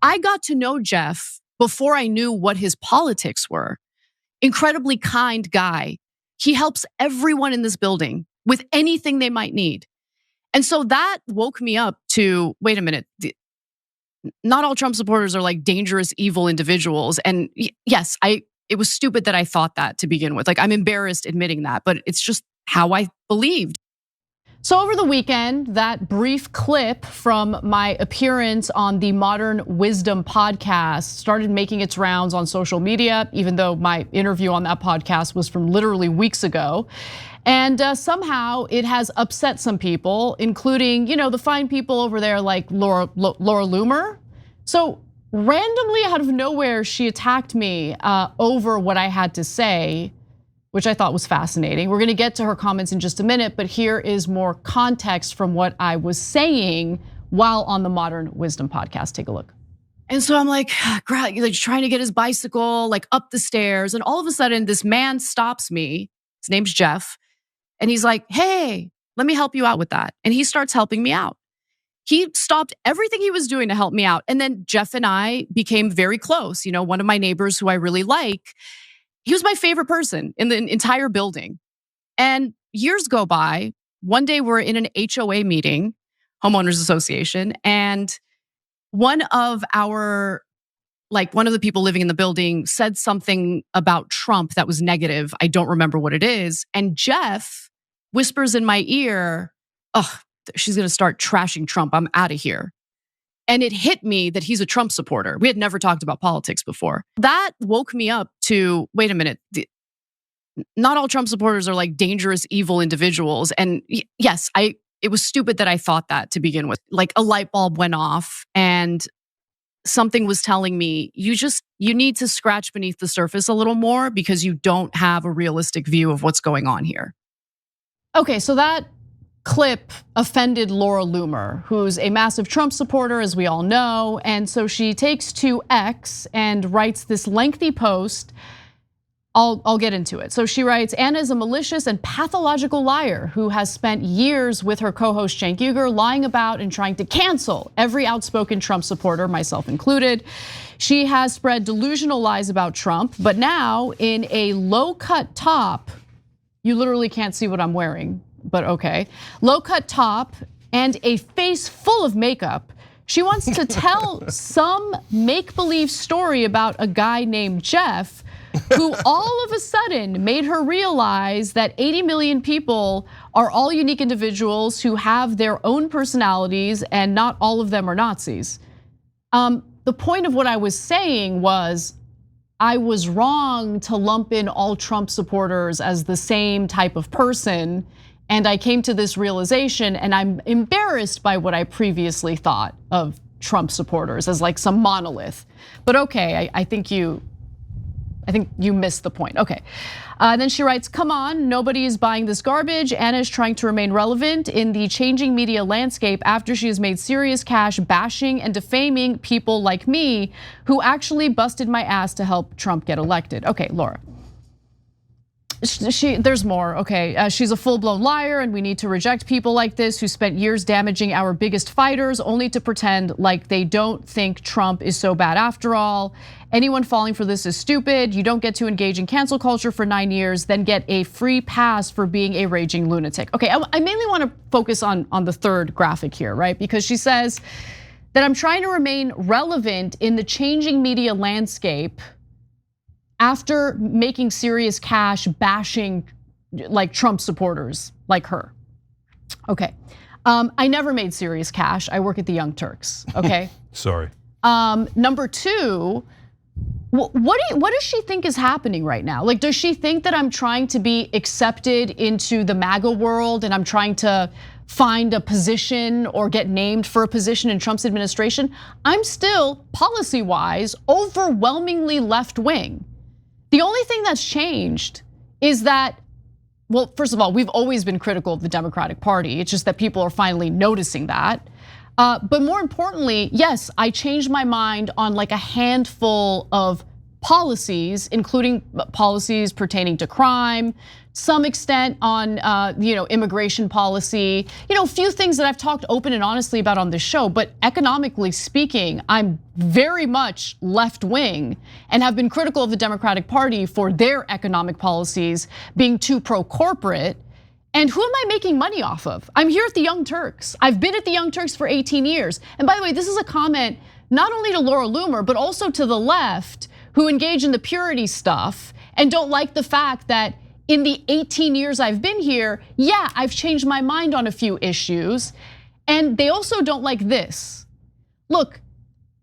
I got to know Jeff before I knew what his politics were. Incredibly kind guy. He helps everyone in this building with anything they might need. And so that woke me up to, wait a minute, not all Trump supporters are like dangerous, evil individuals. And yes, it was stupid that I thought that to begin with. Like, I'm embarrassed admitting that, but it's just how I believed. So over the weekend, that brief clip from my appearance on the Modern Wisdom podcast started making its rounds on social media, even though my interview on that podcast was from literally weeks ago. And somehow it has upset some people, including, the fine people over there like Laura Loomer. So randomly out of nowhere, she attacked me over what I had to say, which I thought was fascinating. We're gonna get to her comments in just a minute, but here is more context from what I was saying while on the Modern Wisdom podcast. Take a look. And so I'm like trying to get his bicycle like up the stairs, and all of a sudden this man stops me. His name's Jeff, and he's like, "Hey, let me help you out with that." And he starts helping me out. He stopped everything he was doing to help me out. And then Jeff and I became very close. One of my neighbors who I really like, he was my favorite person in the entire building. And years go by. One day we're in an HOA meeting, homeowners association, and one of the people living in the building said something about Trump that was negative. I don't remember what it is. And Jeff whispers in my ear, "Oh, she's going to start trashing Trump. I'm out of here." And it hit me that he's a Trump supporter. We had never talked about politics before. That woke me up to, wait a minute, not all Trump supporters are like dangerous, evil individuals. And yes, it was stupid that I thought that to begin with. Like a light bulb went off and something was telling me, you need to scratch beneath the surface a little more because you don't have a realistic view of what's going on here. Okay, so that clip offended Laura Loomer, who's a massive Trump supporter, as we all know. And so she takes to X and writes this lengthy post. I'll get into it. So she writes, "Anna is a malicious and pathological liar who has spent years with her co-host Cenk Uygur lying about and trying to cancel every outspoken Trump supporter, myself included. She has spread delusional lies about Trump, but now in a low-cut top," you literally can't see what I'm wearing, but okay, "low-cut top and a face full of makeup, she wants to tell some make-believe story about a guy named Jeff who all of a sudden made her realize that 80 million people are all unique individuals who have their own personalities and not all of them are Nazis." The point of what I was saying was I was wrong to lump in all Trump supporters as the same type of person. And I came to this realization, and I'm embarrassed by what I previously thought of Trump supporters as like some monolith. But okay, I think you missed the point. Okay. Then she writes, "Come on, nobody is buying this garbage. Anna is trying to remain relevant in the changing media landscape after she has made serious cash bashing and defaming people like me who actually busted my ass to help Trump get elected." Okay, Laura. There's more, okay. She's a full-blown liar and we need to reject people like this who spent years damaging our biggest fighters only to pretend like they don't think Trump is so bad after all. Anyone falling for this is stupid. You don't get to engage in cancel culture for 9 years, then get a free pass for being a raging lunatic. Okay, I mainly wanna focus on the third graphic here, right? Because she says that I'm trying to remain relevant in the changing media landscape after making serious cash bashing like Trump supporters like her. Okay, I never made serious cash. I work at the Young Turks, okay? Sorry. Number two, what does she think is happening right now? Like, does she think that I'm trying to be accepted into the MAGA world and I'm trying to find a position or get named for a position in Trump's administration? I'm still, policy-wise, overwhelmingly left-wing. The only thing that's changed is that, well, first of all, we've always been critical of the Democratic Party. It's just that people are finally noticing that. But more importantly, yes, I changed my mind on like a handful of policies, including policies pertaining to crime, some extent on immigration policy, a few things that I've talked open and honestly about on this show. But economically speaking, I'm very much left wing and have been critical of the Democratic Party for their economic policies being too pro-corporate. And who am I making money off of? I'm here at the Young Turks. I've been at the Young Turks for 18 years. And by the way, this is a comment not only to Laura Loomer, but also to the left who engage in the purity stuff and don't like the fact that in the 18 years I've been here, yeah, I've changed my mind on a few issues. And they also don't like this. Look,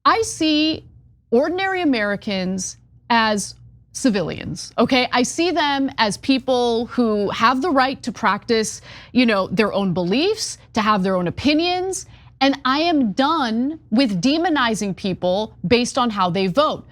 I see ordinary Americans as civilians, okay? I see them as people who have the right to practice, their own beliefs, to have their own opinions. And I am done with demonizing people based on how they vote.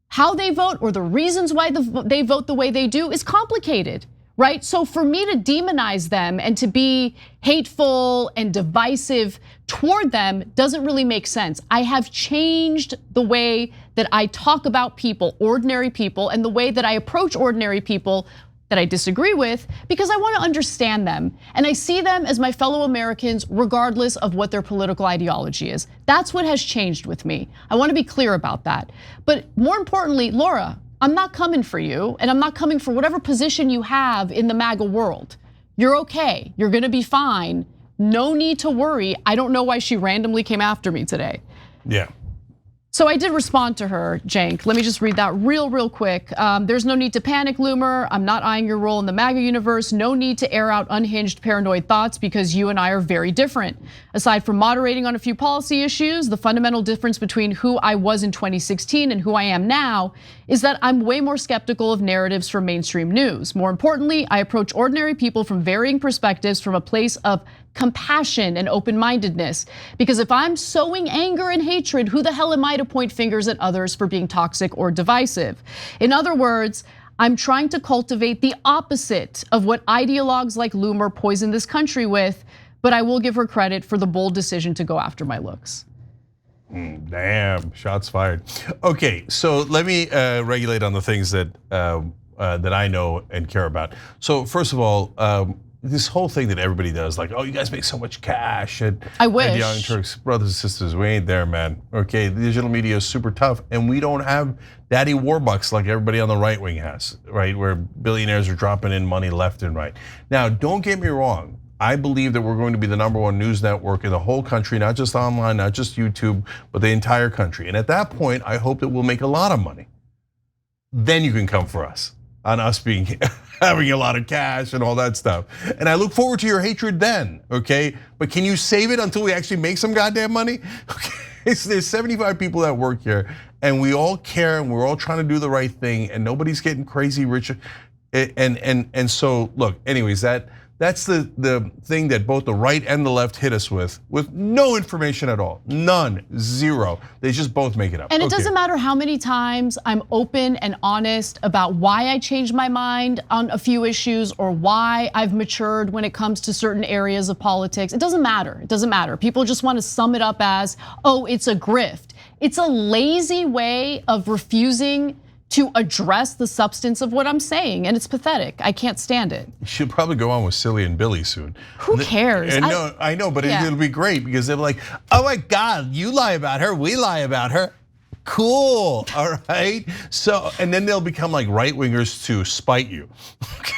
How they vote or the reasons why they vote the way they do is complicated, right? So for me to demonize them and to be hateful and divisive toward them doesn't really make sense. I have changed the way that I talk about people, ordinary people, and the way that I approach ordinary people that I disagree with, because I want to understand them. And I see them as my fellow Americans regardless of what their political ideology is. That's what has changed with me. I want to be clear about that. But more importantly, Laura, I'm not coming for you, and I'm not coming for whatever position you have in the MAGA world. You're okay, you're gonna be fine. No need to worry. I don't know why she randomly came after me today. Yeah. So I did respond to her, Cenk. Let me just read that real quick. There's no need to panic, Loomer. I'm not eyeing your role in the MAGA universe. No need to air out unhinged paranoid thoughts because you and I are very different. Aside from moderating on a few policy issues, the fundamental difference between who I was in 2016 and who I am now is that I'm way more skeptical of narratives from mainstream news. More importantly, I approach ordinary people from varying perspectives from a place of compassion and open-mindedness. Because if I'm sowing anger and hatred, who the hell am I to point fingers at others for being toxic or divisive? In other words, I'm trying to cultivate the opposite of what ideologues like Loomer poison this country with, but I will give her credit for the bold decision to go after my looks. Damn, shots fired. Okay, so let me regulate on the things that I know and care about. So first of all, this whole thing that everybody does, like, oh, you guys make so much cash at Young Turks. Brothers and sisters, we ain't there, man. Okay, the digital media is super tough, and we don't have daddy warbucks like everybody on the right wing has, right? Where billionaires are dropping in money left and right. Now, don't get me wrong. I believe that we're going to be the #1 news network in the whole country, not just online, not just YouTube, but the entire country. And at that point, I hope that we'll make a lot of money. Then you can come for us on us being having a lot of cash and all that stuff. And I look forward to your hatred then, okay? But can you save it until we actually make some goddamn money? Okay, so there's 75 people that work here, and we all care, and we're all trying to do the right thing, and nobody's getting crazy rich. And so, look, anyways, that's the thing that both the right and the left hit us with no information at all, none, zero. They just both make it up. And it doesn't matter how many times I'm open and honest about why I changed my mind on a few issues or why I've matured when it comes to certain areas of politics. It doesn't matter, it doesn't matter. People just want to sum it up as, oh, it's a grift. It's a lazy way of refusing to address the substance of what I'm saying, and it's pathetic. I can't stand it. You should probably go on with Silly and Billy soon. Who cares? And no, I know, but it'll be great because they're like, oh my God, you lie about her, we lie about her. Cool, all right? So, and then they'll become like right wingers to spite you.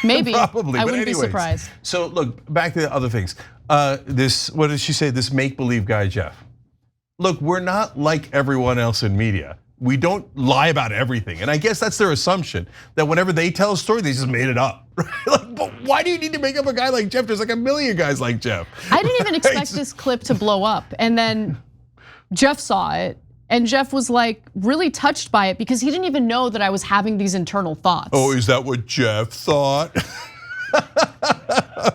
Maybe, probably. I wouldn't be surprised. So look, back to the other things. What did she say? This make-believe guy, Jeff. Look, we're not like everyone else in media. We don't lie about everything. And I guess that's their assumption, that whenever they tell a story, they just made it up. Like, but why do you need to make up a guy like Jeff? There's like a million guys like Jeff. I didn't even expect this clip to blow up. And then Jeff saw it, and Jeff was like really touched by it because he didn't even know that I was having these internal thoughts. Oh, is that what Jeff thought?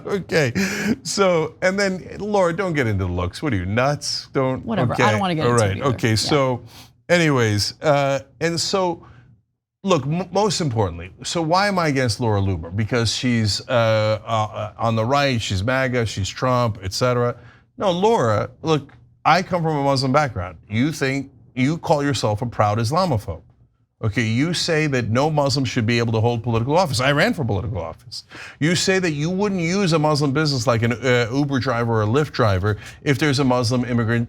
Okay, so, and then Laura, don't get into the looks. What are you, nuts? Whatever, okay. I don't want to get into it either. Okay, so anyways, and so look, most importantly, so why am I against Laura Loomer? Because she's on the right, she's MAGA, she's Trump, etc. No, Laura, look, I come from a Muslim background. You call yourself a proud Islamophobe. Okay, you say that no Muslim should be able to hold political office. I ran for political office. You say that you wouldn't use a Muslim business like an Uber driver or a Lyft driver if there's a Muslim immigrant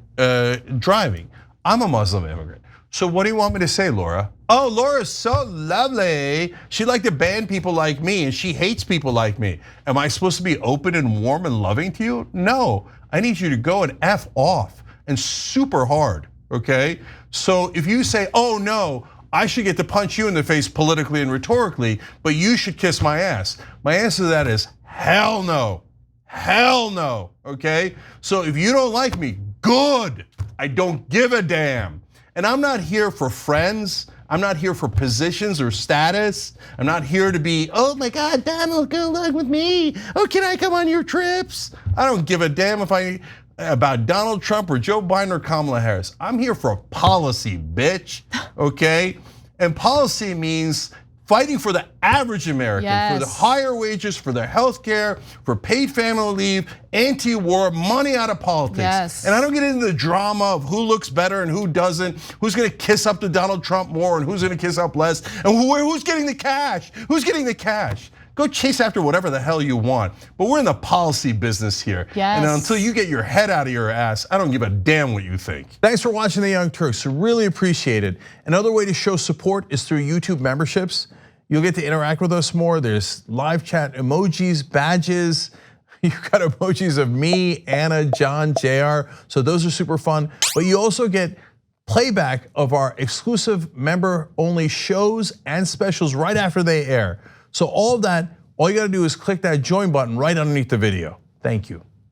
driving. I'm a Muslim immigrant. So what do you want me to say, Laura? Oh, Laura's so lovely. She'd like to ban people like me and she hates people like me. Am I supposed to be open and warm and loving to you? No, I need you to go and F off and super hard, okay? So if you say, oh no, I should get to punch you in the face politically and rhetorically, but you should kiss my ass. My answer to that is hell no, okay? So if you don't like me, good. I don't give a damn. And I'm not here for friends. I'm not here for positions or status. I'm not here to be, oh my God, Donald, go along with me. Oh, can I come on your trips? I don't give a damn about Donald Trump or Joe Biden or Kamala Harris. I'm here for policy, bitch, okay? And policy means fighting for the average American, for the higher wages, for their health care, for paid family leave, anti-war, money out of politics. Yes. And I don't get into the drama of who looks better and who doesn't, who's gonna kiss up to Donald Trump more and who's gonna kiss up less, and who's getting the cash, who's getting the cash. Go chase after whatever the hell you want. But we're in the policy business here. Yes. And until you get your head out of your ass, I don't give a damn what you think. Thanks for watching The Young Turks, really appreciate it. Another way to show support is through YouTube memberships. You'll get to interact with us more. There's live chat emojis, badges. You've got emojis of me, Anna, John, JR. So those are super fun. But you also get playback of our exclusive member-only shows and specials right after they air. So all of that, all you gotta do is click that join button right underneath the video. Thank you.